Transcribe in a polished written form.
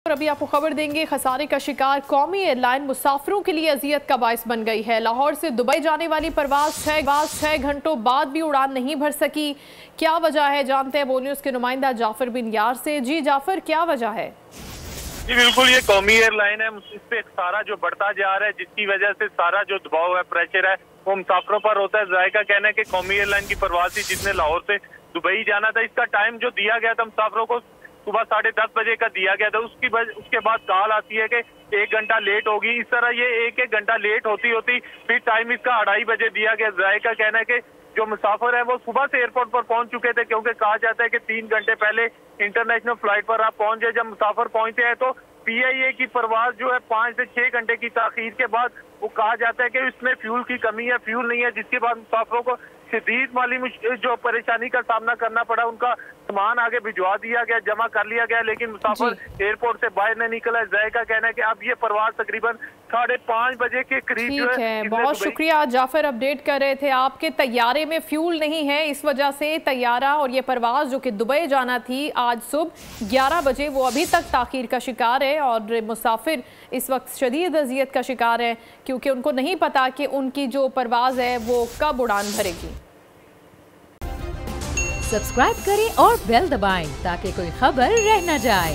और अभी आपको खबर देंगे, खसारे का शिकार कौमी एयरलाइन मुसाफिरों के लिए अजियत का बायस बन गई है। लाहौर से दुबई जाने वाली परवाज 6 घंटों बाद भी उड़ान नहीं भर सकी। क्या वजह है, जानते हैं वो न्यूज़ के नुमाइंदा जाफर बिन यार से। जी जाफर, क्या वजह है? जी बिल्कुल, ये कौमी एयरलाइन है, इस पे सारा जो बढ़ता जा रहा है, जिसकी वजह से सारा जो दबाव है, प्रेशर है, वो मुसाफिरों पर होता है। जायका कहना है कि कौमी एयरलाइन की परवाज थी जिसने लाहौर से दुबई जाना था। इसका टाइम जो दिया गया था मुसाफिरों को सुबह 10:30 बजे का दिया गया था। उसके बाद कॉल आती है कि 1 घंटा लेट होगी। इस तरह ये एक घंटा लेट होती होती फिर टाइम इसका 2:30 बजे दिया गया। जायका कहना है कि जो मुसाफिर है वो सुबह से एयरपोर्ट पर पहुंच चुके थे, क्योंकि कहा जाता है कि 3 घंटे पहले इंटरनेशनल फ्लाइट पर आप पहुंच जाए। जब मुसाफिर पहुंचते हैं तो PIA की परवाज जो है 5 से 6 घंटे की ताखीर के बाद वो कहा जाता है कि इसमें फ्यूल की कमी है, फ्यूल नहीं है, जिसके बाद मुसाफिरों को शदीद माली जो परेशानी का सामना करना पड़ा। उनका सामान आगे भिजवा दिया गया, जमा कर लिया गया, लेकिन मुसाफिर एयरपोर्ट से बाहर नहीं निकला। जायका कहना है कि अब ये परवाज तकरीबन 5:30 बजे के करीब जो है। बहुत शुक्रिया जाफर, अपडेट कर रहे थे। आपके तैयारे में फ्यूल नहीं है, इस वजह से तैयारा और ये परवाज जो कि दुबई जाना थी आज सुबह 11 बजे, वो अभी तक ताखीर का शिकार है और मुसाफिर इस वक्त शदीद अजियत का शिकार है, क्योंकि उनको नहीं पता कि उनकी जो परवाज है वो कब उड़ान भरेगी। सब्सक्राइब करें और बेल दबाएं ताकि कोई खबर रह न जाए।